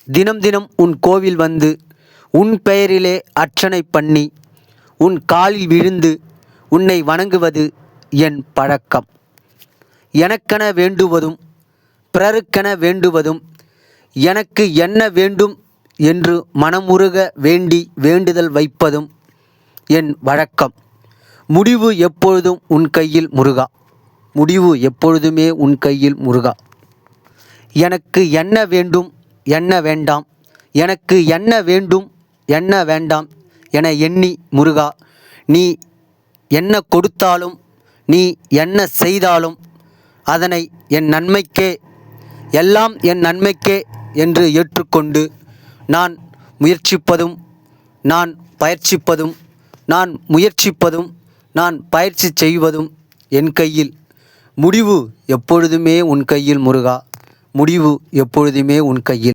தினம் தினம் உன் கோவில் வந்து உன் பெயரிலே அர்ச்சனை பண்ணி உன் காலில் விழுந்து உன்னை வணங்குவது என் பழக்கம். எனக்கென வேண்டுவதும் பிறருக்கென வேண்டுவதும் எனக்கு என்ன வேண்டும் என்று மனமுருக வேண்டி வேண்டுதல் வைப்பதும் என் வழக்கம். முடிவு எப்பொழுதும் உன் கையில் முருகா. முடிவு எப்பொழுதுமே உன் கையில் முருகா. எனக்கு என்ன வேண்டும் என்ன வேண்டாம், எனக்கு என்ன வேண்டும் என்ன வேண்டாம் என எண்ணி முருகா, நீ என்ன கொடுத்தாலும் நீ என்ன செய்தாலும் அதனை என் நன்மைக்கே, எல்லாம் என் நன்மைக்கே என்று ஏற்றுக்கொண்டு நான் முயற்சிப்பதும் நான் பயிற்சிப்பதும் நான் முயற்சிப்பதும் நான் பயிற்சி செய்வதும் என் கையில். முடிவு எப்பொழுதுமே உன் கையில் முருகா. முடிவு எப்பொழுதுமே உன் கையில்.